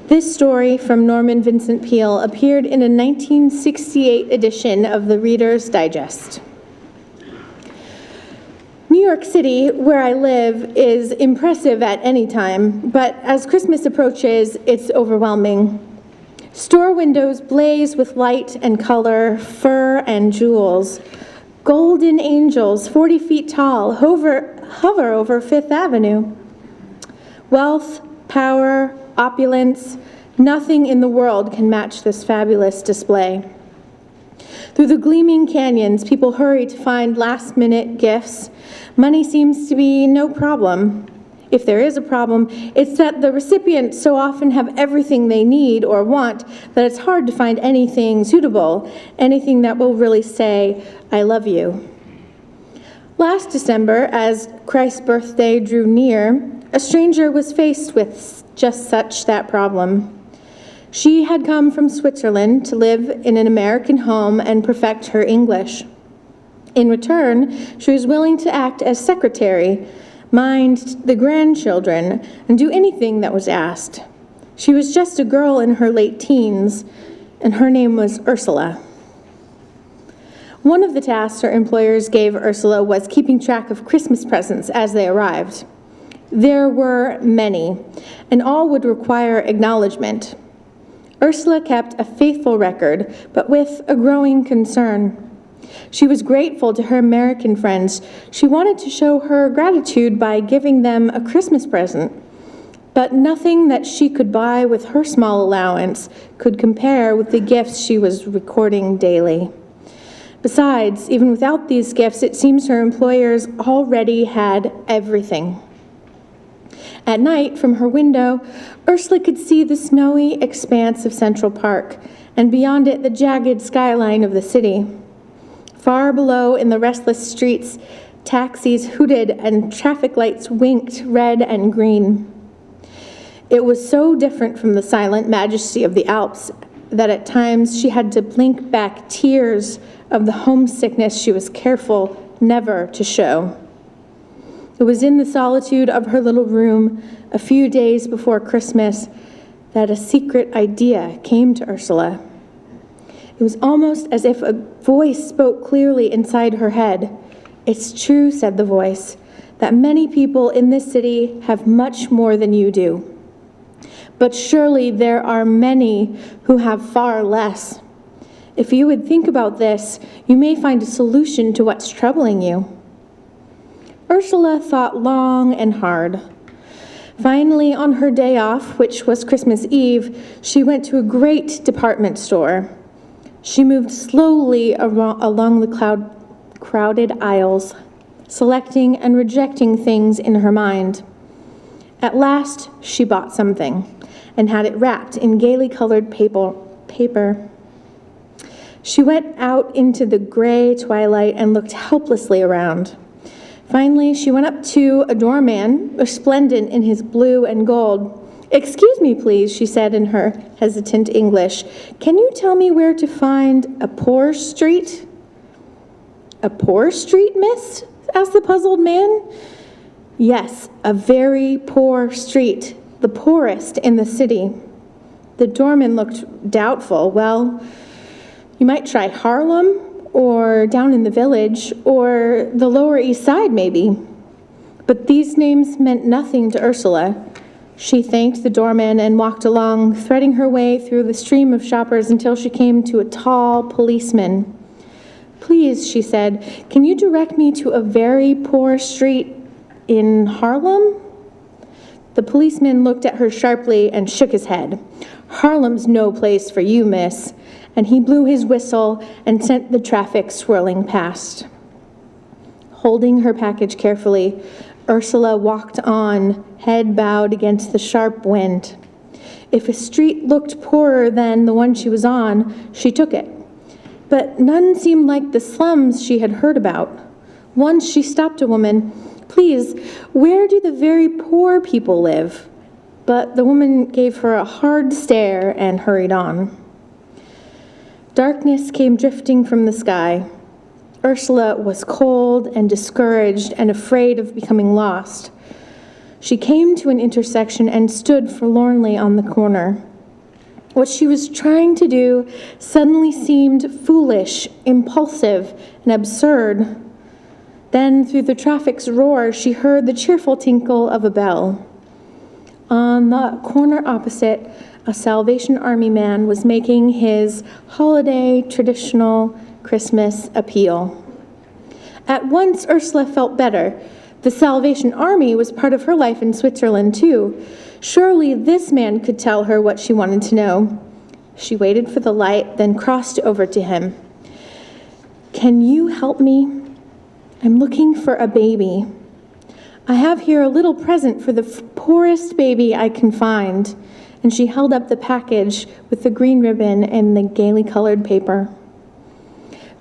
This story from Norman Vincent Peale appeared in a 1968 edition of the Reader's Digest. New York City, where I live, is impressive at any time, but as Christmas approaches, it's overwhelming. Store windows blaze with light and color, fur and jewels. Golden angels, 40 feet tall, hover over Fifth Avenue. Wealth, power, opulence, nothing in the world can match this fabulous display. Through the gleaming canyons, people hurry to find last-minute gifts. Money seems to be no problem. If there is a problem, it's that the recipients so often have everything they need or want that it's hard to find anything suitable, anything that will really say, "I love you." Last December, as Christ's birthday drew near, a stranger was faced with just such that problem. She had come from Switzerland to live in an American home and perfect her English. In return, she was willing to act as secretary, mind the grandchildren, and do anything that was asked. She was just a girl in her late teens, and her name was Ursula. One of the tasks her employers gave Ursula was keeping track of Christmas presents as they arrived. There were many, and all would require acknowledgement. Ursula kept a faithful record, but with a growing concern. She was grateful to her American friends. She wanted to show her gratitude by giving them a Christmas present, but nothing that she could buy with her small allowance could compare with the gifts she was recording daily. Besides, even without these gifts, it seems her employers already had everything. At night, from her window, Ursula could see the snowy expanse of Central Park, and beyond it, the jagged skyline of the city. Far below, in the restless streets, taxis hooted and traffic lights winked red and green. It was so different from the silent majesty of the Alps that at times she had to blink back tears of the homesickness she was careful never to show. It was in the solitude of her little room a few days before Christmas that a secret idea came to Ursula. It was almost as if a voice spoke clearly inside her head. "It's true," said the voice, "that many people in this city have much more than you do. But surely there are many who have far less. If you would think about this, you may find a solution to what's troubling you." Ursula thought long and hard. Finally, on her day off, which was Christmas Eve, she went to a great department store. She moved slowly along the crowded aisles, selecting and rejecting things in her mind. At last, she bought something and had it wrapped in gaily colored paper. She went out into the gray twilight and looked helplessly around. Finally, she went up to a doorman, resplendent in his blue and gold. "Excuse me, please," she said in her hesitant English. "Can you tell me where to find a poor street?" "A poor street, miss?" asked the puzzled man. "Yes, a very poor street, the poorest in the city." The doorman looked doubtful. "Well, you might try Harlem, or down in the village, or the Lower East Side, maybe." But these names meant nothing to Ursula. She thanked the doorman and walked along, threading her way through the stream of shoppers until she came to a tall policeman. "Please," she said, "can you direct me to a very poor street in Harlem?" The policeman looked at her sharply and shook his head. "Harlem's no place for you, miss." And he blew his whistle and sent the traffic swirling past. Holding her package carefully, Ursula walked on, head bowed against the sharp wind. If a street looked poorer than the one she was on, she took it. But none seemed like the slums she had heard about. Once she stopped a woman. "Please, where do the very poor people live?" But the woman gave her a hard stare and hurried on. Darkness came drifting from the sky. Ursula was cold and discouraged and afraid of becoming lost. She came to an intersection and stood forlornly on the corner. What she was trying to do suddenly seemed foolish, impulsive, and absurd. Then, through the traffic's roar, she heard the cheerful tinkle of a bell. On the corner opposite, a Salvation Army man was making his holiday traditional Christmas appeal. At once, Ursula felt better. The Salvation Army was part of her life in Switzerland, too. Surely this man could tell her what she wanted to know. She waited for the light, then crossed over to him. "Can you help me? I'm looking for a baby. I have here a little present for the poorest baby I can find." And she held up the package with the green ribbon and the gaily colored paper.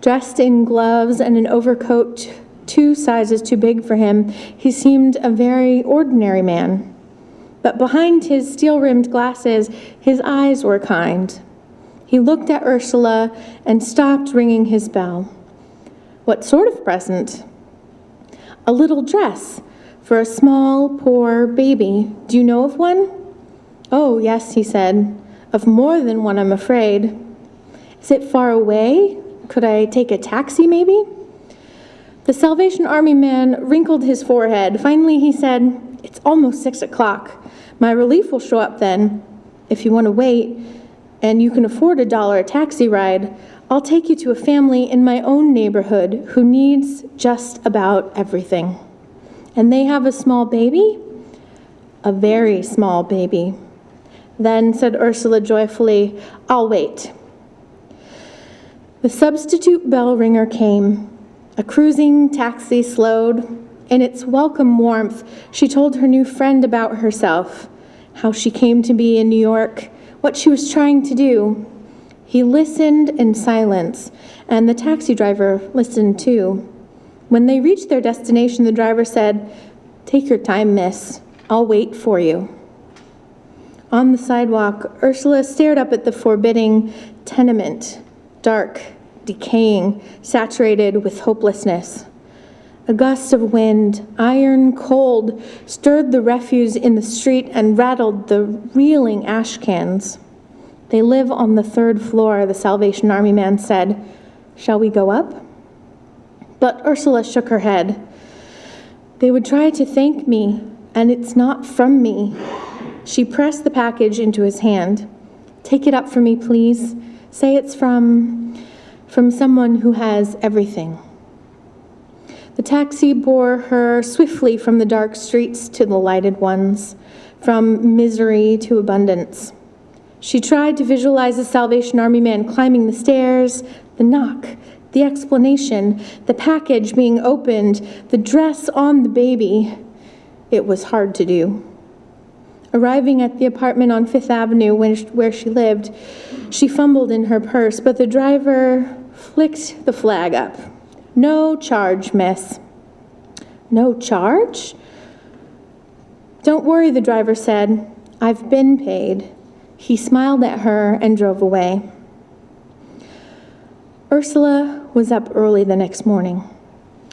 Dressed in gloves and an overcoat 2 sizes too big for him, he seemed a very ordinary man. But behind his steel-rimmed glasses, his eyes were kind. He looked at Ursula and stopped ringing his bell. "What sort of present?" "A little dress for a small, poor baby. Do you know of one?" "Oh, yes," he said. "Of more than one, I'm afraid." "Is it far away? Could I take a taxi, maybe?" The Salvation Army man wrinkled his forehead. Finally, he said, "It's almost 6 o'clock. My relief will show up then. If you want to wait, and you can afford $1 a taxi ride, I'll take you to a family in my own neighborhood who needs just about everything. And they have a small baby? A very small baby." "Then," said Ursula joyfully, "I'll wait." The substitute bell ringer came. A cruising taxi slowed. In its welcome warmth, she told her new friend about herself, how she came to be in New York, what she was trying to do. He listened in silence, and the taxi driver listened too. When they reached their destination, the driver said, "Take your time, miss. I'll wait for you." On the sidewalk, Ursula stared up at the forbidding tenement, dark, decaying, saturated with hopelessness. A gust of wind, iron cold, stirred the refuse in the street and rattled the reeling ash cans. "They live on the 3rd floor, the Salvation Army man said. Shall we go up?" But Ursula shook her head. "They would try to thank me, and it's not from me." She pressed the package into his hand. "Take it up for me, please. Say it's from someone who has everything." The taxi bore her swiftly from the dark streets to the lighted ones, from misery to abundance. She tried to visualize the Salvation Army man climbing the stairs, the knock, the explanation, the package being opened, the dress on the baby. It was hard to do. Arriving at the apartment on 5th Avenue where she lived, she fumbled in her purse, but the driver flicked the flag up. "No charge, miss." "No charge?" "Don't worry," the driver said. "I've been paid." He smiled at her and drove away. Ursula was up early the next morning.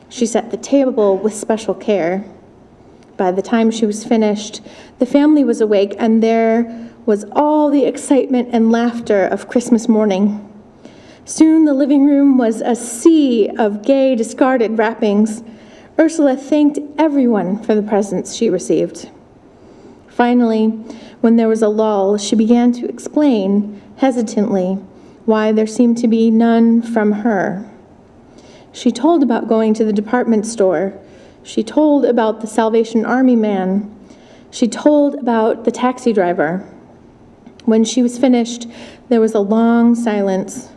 She set the table with special care. By the time she was finished, the family was awake, and there was all the excitement and laughter of Christmas morning. Soon the living room was a sea of gay, discarded wrappings. Ursula thanked everyone for the presents she received. Finally, when there was a lull, she began to explain, hesitantly, why there seemed to be none from her. She told about going to the department store. She told about the Salvation Army man. She told about the taxi driver. When she was finished, there was a long silence.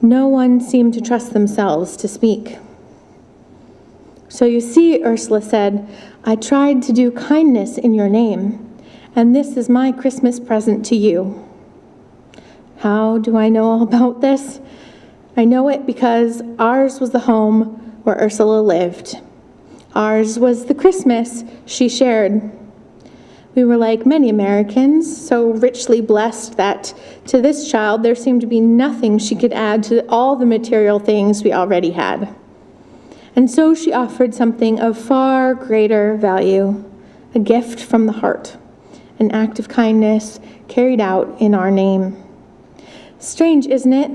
No one seemed to trust themselves to speak. "So you see," Ursula said, "I tried to do kindness in your name, and this is my Christmas present to you." How do I know all about this? I know it because ours was the home where Ursula lived. Ours was the Christmas she shared. We were like many Americans, so richly blessed that to this child there seemed to be nothing she could add to all the material things we already had. And so she offered something of far greater value, a gift from the heart, an act of kindness carried out in our name. Strange, isn't it?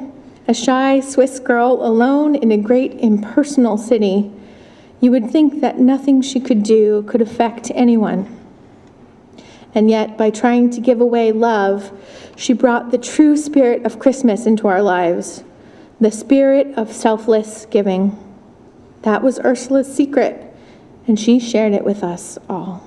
A shy Swiss girl alone in a great impersonal city. You would think that nothing she could do could affect anyone. And yet, by trying to give away love, she brought the true spirit of Christmas into our lives, the spirit of selfless giving. That was Ursula's secret, and she shared it with us all.